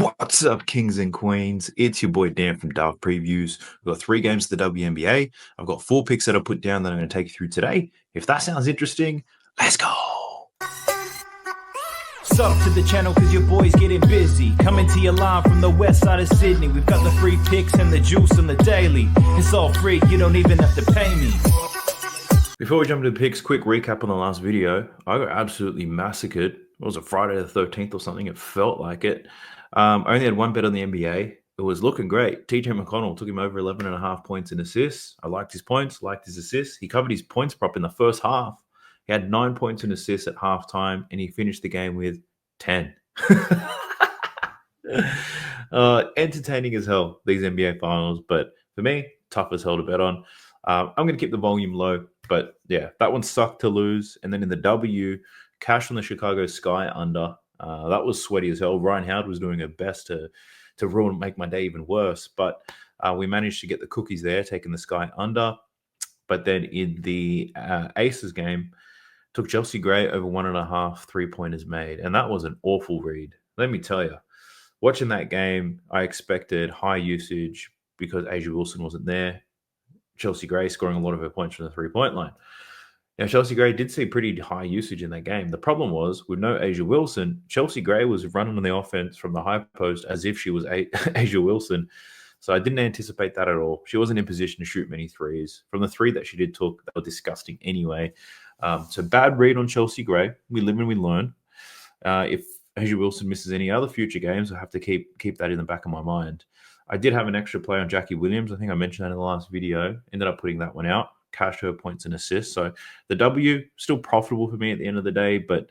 What's up, kings and queens? It's your boy Dan from Dark Previews. We've got 3 games of the WNBA. I've got 4 picks that I put down that I'm going to take you through today. If that sounds interesting, let's go. Sub to the channel cause your boy's getting busy. Coming to your line from the west side of Sydney. We've got the free picks and the juice on the daily. It's all free, you don't even have to pay me. Before we jump into the picks, quick recap on the last video. I got absolutely massacred. It was a Friday the 13th or something. It felt like it. I only had one bet on the NBA. It was looking great. TJ McConnell took him over 11.5 points and assists. I liked his points, liked his assists. He covered his points prop in the first half. He had 9 points and assists at halftime, and he finished the game with 10. Entertaining as hell, these NBA finals, but for me, tough as hell to bet on. I'm going to keep the volume low, but yeah, that one sucked to lose. And then in the W, cash on the Chicago Sky under. That was sweaty as hell. Ryan Howard was doing her best to make my day even worse, but we managed to get the cookies there, taking the Sky under. But then in the Aces game, took Chelsea Gray over 1.5 3-pointers made, and that was an awful read. Let me tell you, watching that game, I expected high usage because Asia Wilson wasn't there. Chelsea Gray scoring a lot of her points from the 3-point line. Now, Chelsea Gray did see pretty high usage in that game. The problem was, with no Asia Wilson, Chelsea Gray was running on the offense from the high post as if she was Asia Wilson. So I didn't anticipate that at all. She wasn't in position to shoot many threes. From the 3 that she did took, they were disgusting anyway. So bad read on Chelsea Gray. We live and we learn. If Asia Wilson misses any other future games, I have to keep that in the back of my mind. I did have an extra play on Jackie Williams. I think I mentioned that in the last video. Ended up putting that one out. Cash her points and assists. So the W, still profitable for me at the end of the day, but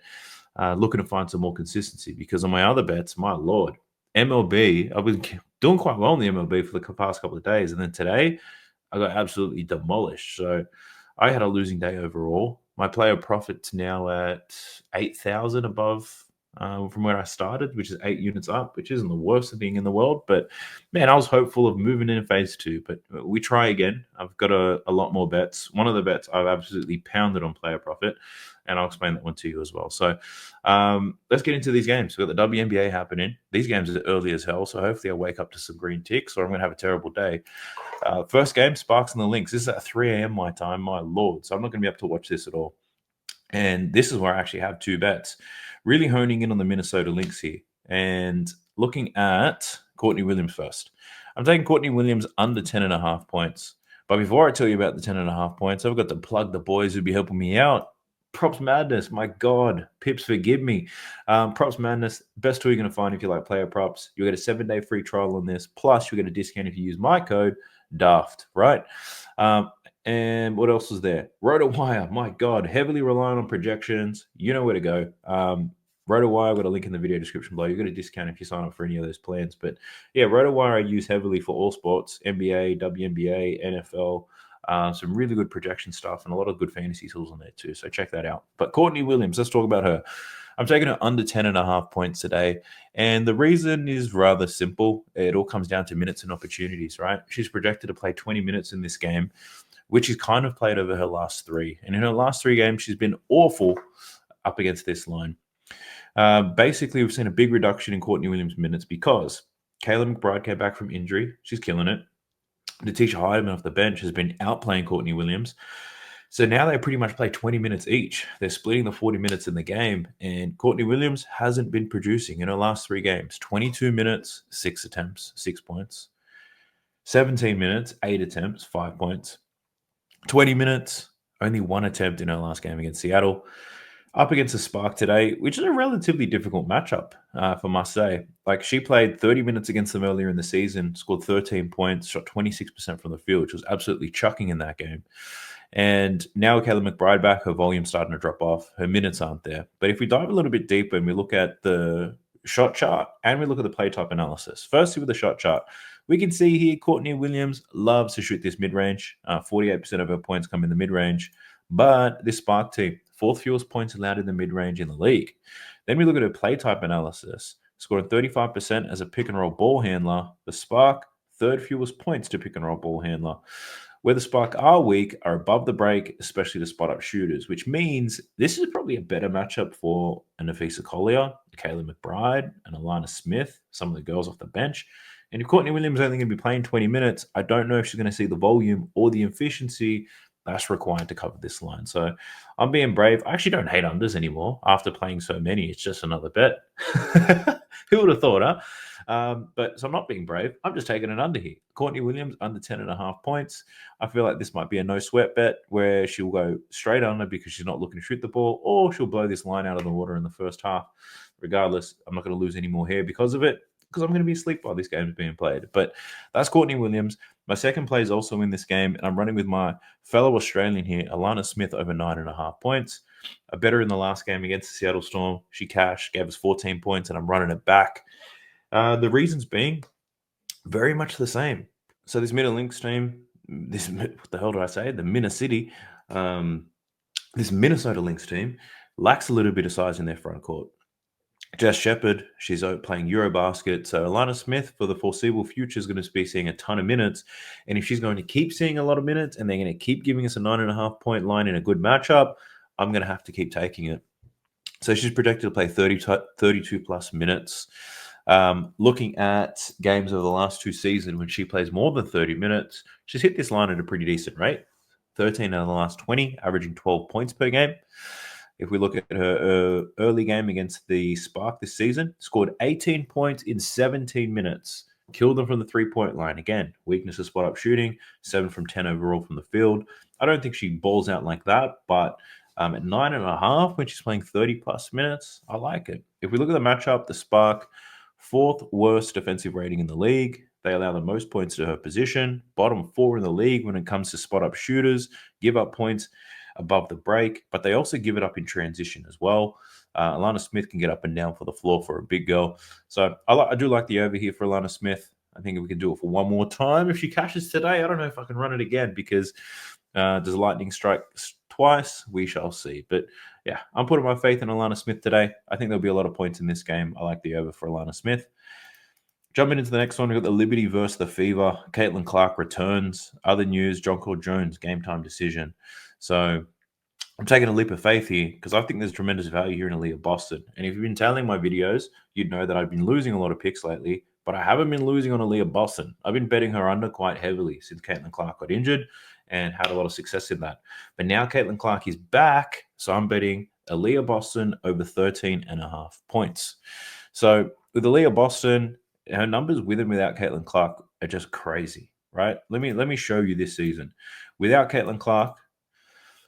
looking to find some more consistency because on my other bets, my Lord, MLB, I've been doing quite well in the MLB for the past couple of days. And then today, I got absolutely demolished. So I had a losing day overall. My player profit's now at 8,000 above from where I started, which is 8 units up, which isn't the worst thing in the world. But man, I was hopeful of moving in phase 2, but we try again. I've got a lot more bets. One of the bets I've absolutely pounded on player profit, and I'll explain that one to you as well. So let's get into these games. We've got the WNBA happening. These games are early as hell, so hopefully I'll wake up to some green ticks or I'm going to have a terrible day. First game, Sparks and the Lynx. This is at 3 a.m. my time, my Lord. So I'm not going to be able to watch this at all. And this is where I actually have 2 bets. Really honing in on the Minnesota Lynx here and looking at Courtney Williams first. I'm taking Courtney Williams under 10.5 points. But before I tell you about the 10.5 points, I've got to plug the boys who'll be helping me out. Props Madness, my God. Pips, forgive me. Props Madness, best tool you're going to find if you like player props. You'll get a 7-day free trial on this. Plus, you'll get a discount if you use my code, DAFT, right? And what else is there? RotoWire, my God, heavily reliant on projections. You know where to go. RotoWire, I've got a link in the video description below. You get a discount if you sign up for any of those plans. But yeah, RotoWire I use heavily for all sports, NBA, WNBA, NFL. Some really good projection stuff and a lot of good fantasy tools on there too. So check that out. But Courtney Williams, let's talk about her. I'm taking her under 10.5 points today. And the reason is rather simple. It all comes down to minutes and opportunities, right? She's projected to play 20 minutes in this game, which is kind of played over her last 3. And in her last 3 games, she's been awful up against this line. Basically, we've seen a big reduction in Courtney Williams' minutes because Kayla McBride came back from injury. She's killing it. Natisha Hydeman off the bench has been outplaying Courtney Williams. So now they pretty much play 20 minutes each. They're splitting the 40 minutes in the game. And Courtney Williams hasn't been producing in her last 3 games. 22 minutes, 6 attempts, 6 points. 17 minutes, 8 attempts, 5 points. 20 minutes, only 1 attempt in her last game against Seattle. Up against the Spark today, which is a relatively difficult matchup, for must say. Like, she played 30 minutes against them earlier in the season, scored 13 points, shot 26% from the field, which was absolutely chucking in that game. And now with Kayla McBride back, her volume's starting to drop off. Her minutes aren't there. But if we dive a little bit deeper and we look at the shot chart and we look at the play type analysis, firstly with the shot chart, we can see here Courtney Williams loves to shoot this mid-range. 48% of her points come in the mid-range. But this Spark team, 4th fewest points allowed in the mid-range in the league. Then we look at her play type analysis, scoring 35% as a pick-and-roll ball handler. The Spark, 3rd fewest points to pick-and-roll ball handler. Where the Spark are weak are above the break, especially to spot up shooters, which means this is probably a better matchup for an Nafisa Collier, Kayla McBride, and Alana Smith, some of the girls off the bench. And if Courtney Williams is only going to be playing 20 minutes, I don't know if she's going to see the volume or the efficiency that's required to cover this line. So I'm being brave. I actually don't hate unders anymore after playing so many. It's just another bet. Who would have thought, huh? But so I'm not being brave. I'm just taking an under here. Courtney Williams under 10.5 points. I feel like this might be a no sweat bet where she'll go straight under because she's not looking to shoot the ball, or she'll blow this line out of the water in the first half. Regardless, I'm not going to lose any more hair because of it, because I'm going to be asleep while this game is being played. But that's Courtney Williams. My second play is also in this game, and I'm running with my fellow Australian here, Alana Smith, over 9.5 points. A better in the last game against the Seattle Storm. She cashed, gave us 14 points, and I'm running it back. The reasons being very much the same. So this Middle Links team, what the hell do I say? The Minnesota, this Minnesota Lynx team lacks a little bit of size in their front court. Jess Shepherd, she's out playing Eurobasket. So Alana Smith, for the foreseeable future, is going to be seeing a ton of minutes. And if she's going to keep seeing a lot of minutes and they're going to keep giving us a 9.5 point line in a good matchup, I'm going to have to keep taking it. So she's projected to play 32 plus minutes. Looking at games over the last 2 seasons when she plays more than 30 minutes, she's hit this line at a pretty decent rate. 13 out of the last 20, averaging 12 points per game. If we look at her early game against the Spark this season, scored 18 points in 17 minutes. Killed them from the 3-point line. Again, weakness of spot-up shooting, 7 from 10 overall from the field. I don't think she balls out like that, but at 9.5, when she's playing 30-plus minutes, I like it. If we look at the matchup, the Spark, 4th worst defensive rating in the league. They allow the most points to her position. Bottom 4 in the league when it comes to spot-up shooters. Give up points above the break, but they also give it up in transition as well. Alana Smith can get up and down for the floor for a big girl. So I do like the over here for Alana Smith. I think we can do it for one more time. If she cashes today, I don't know if I can run it again because does lightning strike twice? We shall see. But yeah, I'm putting my faith in Alana Smith today. I think there'll be a lot of points in this game. I like the over for Alana Smith. Jumping into the next one, we've got the Liberty versus the Fever. Caitlin Clark returns. Other news, Jonquel Jones, game time decision. So I'm taking a leap of faith here because I think there's tremendous value here in Aaliyah Boston. And if you've been tailing my videos, you'd know that I've been losing a lot of picks lately, but I haven't been losing on Aaliyah Boston. I've been betting her under quite heavily since Caitlin Clark got injured and had a lot of success in that. But now Caitlin Clark is back, so I'm betting Aaliyah Boston over 13.5 points. So with Aaliyah Boston, her numbers with and without Caitlin Clark are just crazy, right? Let me show you this season. Without Caitlin Clark,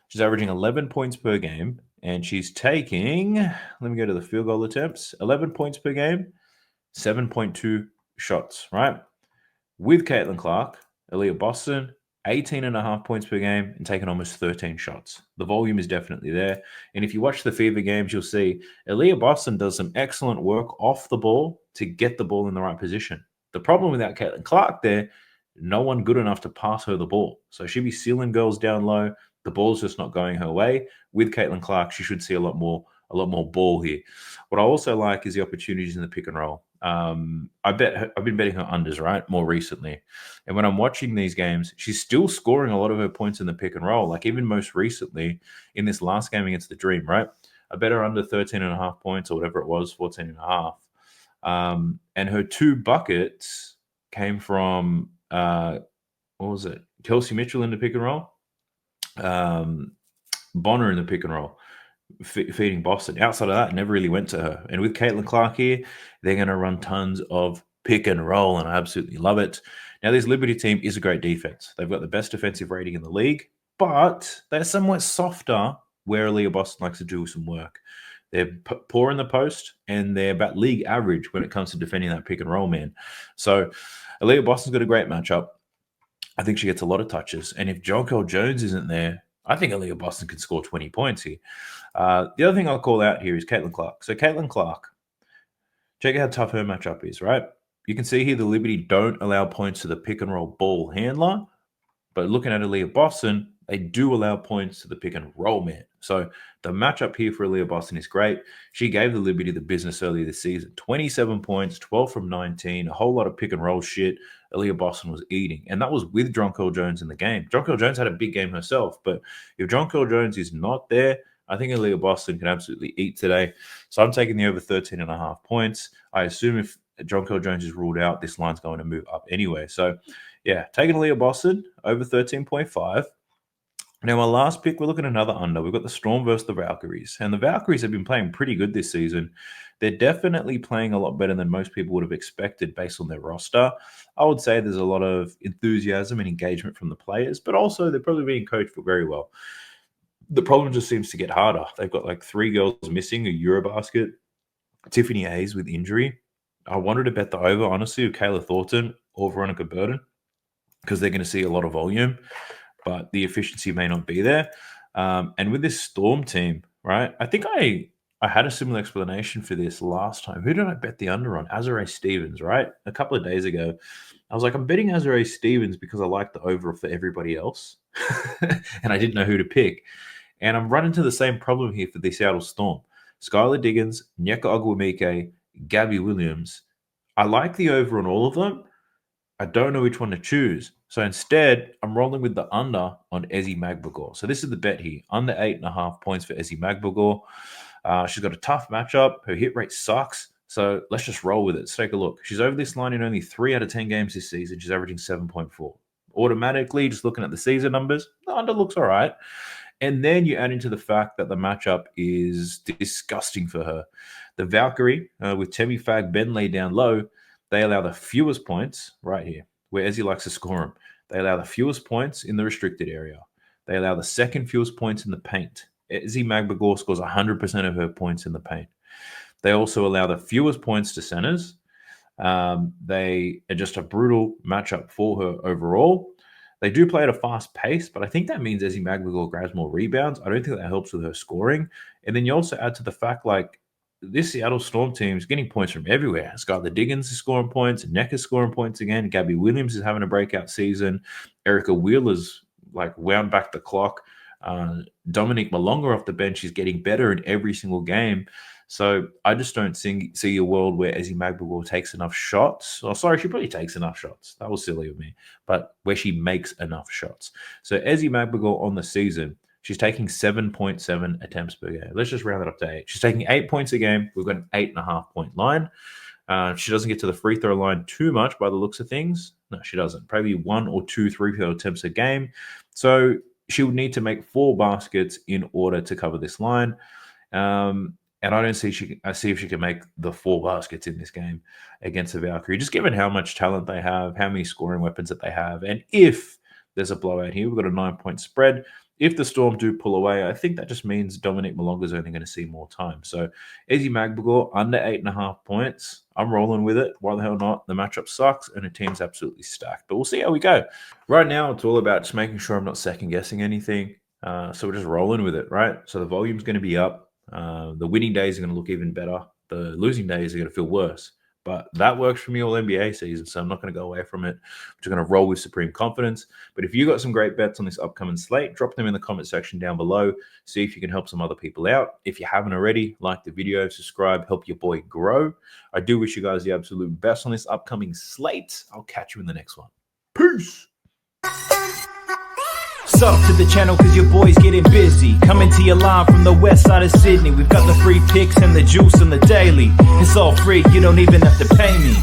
she's averaging 11 points per game, and she's taking, let me go to the field goal attempts, 11 points per game, 7.2 shots, right? With Caitlin Clark, Aaliyah Boston, 18.5 points per game and taking almost 13 shots. The volume is definitely there. And if you watch the Fever games, you'll see Aaliyah Boston does some excellent work off the ball to get the ball in the right position. The problem without Caitlin Clark there, no one good enough to pass her the ball. So she'll be sealing girls down low. The ball's just not going her way. With Caitlin Clark, she should see a lot more ball here. What I also like is the opportunities in the pick and roll. I've been betting her unders, right, more recently. And when I'm watching these games, she's still scoring a lot of her points in the pick and roll. Like even most recently in this last game against the Dream, right? I bet her under 13.5 points or whatever it was, 14.5. And her 2 buckets came from, what was it? Kelsey Mitchell in the pick and roll. Bonner in the pick and roll. Feeding Boston. Outside of that, never really went to her. And with Caitlin Clark here, they're going to run tons of pick and roll, and I absolutely love it. Now, this Liberty team is a great defense. They've got the best defensive rating in the league, but they're somewhat softer where Aaliyah Boston likes to do some work. They're poor in the post, and they're about league average when it comes to defending that pick and roll, man. So Aaliyah Boston's got a great matchup. I think she gets a lot of touches. And if Jonquel Jones isn't there, I think Aaliyah Boston can score 20 points here. The other thing I'll call out here is Caitlin Clark. So Caitlin Clark, check out how tough her matchup is, right? You can see here the Liberty don't allow points to the pick and roll ball handler. But looking at Aaliyah Boston, they do allow points to the pick and roll man. So the matchup here for Aaliyah Boston is great. She gave the Liberty the business earlier this season. 27 points, 12 from 19, a whole lot of pick and roll shit Aaliyah Boston was eating. And that was with Jonquel Jones in the game. Jonquel Jones had a big game herself, but if Jonquel Jones is not there, I think Aaliyah Boston can absolutely eat today. So I'm taking the over 13.5 points. I assume if Jonquel Jones is ruled out, this line's going to move up anyway. So yeah, taking Aaliyah Boston over 13.5. Now, our last pick, we're looking at another under. We've got the Storm versus the Valkyries. And the Valkyries have been playing pretty good this season. They're definitely playing a lot better than most people would have expected based on their roster. I would say there's a lot of enthusiasm and engagement from the players, but also they're probably being coached very well. The problem just seems to get harder. They've got like 3 girls missing, a Eurobasket, Tiffany Hayes with injury. I wanted to bet the over, honestly, of Kayla Thornton or Veronica Burton because they're going to see a lot of volume, but the efficiency may not be there. And with this Storm team, right, I think I had a similar explanation for this last time. Who did I bet the under on? Azurá Stevens, right? A couple of days ago. I was like, I'm betting Azurá Stevens because I like the over for everybody else. And I didn't know who to pick. And I'm running into the same problem here for the Seattle Storm. Skylar Diggins, Nneka Ogwumike, Gabby Williams. I like the over on all of them. I don't know which one to choose. So instead, I'm rolling with the under on Ezi Magbagor. So this is the bet here. Under 8.5 points for Ezi Magbagor. She's got a tough matchup. Her hit rate sucks. So let's just roll with it. Let's take a look. She's over this line in only 3 out of 10 games this season. She's averaging 7.4. Automatically, just looking at the season numbers, the under looks all right. And then you add into the fact that the matchup is disgusting for her. The Valkyrie with Temi Fag Benley down low, they allow the fewest points right here, where Ezi likes to score them. They allow the fewest points in the restricted area. They allow the second fewest points in the paint. Ezi Magbagor scores 100% of her points in the paint. They also allow the fewest points to centers. They are just a brutal matchup for her overall. They do play at a fast pace, but I think that means Ezi Magbagor grabs more rebounds. I don't think that helps with her scoring. And then you also add to the fact, like, this Seattle Storm team is getting points from everywhere. Skylar Diggins is scoring points. Nneka is scoring points again. Gabby Williams is having a breakout season. Erica Wheeler's like wound back the clock. Dominique Malonga off the bench is getting better in every single game. So I just don't see a world where Ezi Magbagor takes enough shots. Oh, sorry, she probably takes enough shots. That was silly of me. But where she makes enough shots. So Ezi Magbagor on the season, she's taking 7.7 attempts per game. Let's just round it up to 8. She's taking 8 points a game. We've got an 8.5 point line. She doesn't get to the free throw line too much by the looks of things. No, she doesn't. Probably 1 or 2 free throw attempts a game. So she would need to make 4 baskets in order to cover this line. And I don't see I see if she can make the 4 baskets in this game against the Valkyrie, just given how much talent they have, how many scoring weapons that they have. And if there's a blowout here, we've got a 9-point spread. If the Storm do pull away, I think that just means Dominique Malonga is only going to see more time. So Ezi Magbagor under 8.5 points. I'm rolling with it. Why the hell not? The matchup sucks and the team's absolutely stacked. But we'll see how we go. Right now, it's all about just making sure I'm not second-guessing anything. So we're just rolling with it, right? So the volume's going to be up. The winning days are going to look even better. The losing days are going to feel worse. But that works for me all NBA season, so I'm not going to go away from it. I'm just going to roll with supreme confidence. But if you got some great bets on this upcoming slate, drop them in the comment section down below. See if you can help some other people out. If you haven't already, like the video, subscribe, help your boy grow. I do wish you guys the absolute best on this upcoming slate. I'll catch you in the next one. Peace. Sub to the channel cause your boy's getting busy. Coming to your line from the west side of Sydney. We've got the free picks and the juice on the daily. It's all free, you don't even have to pay me.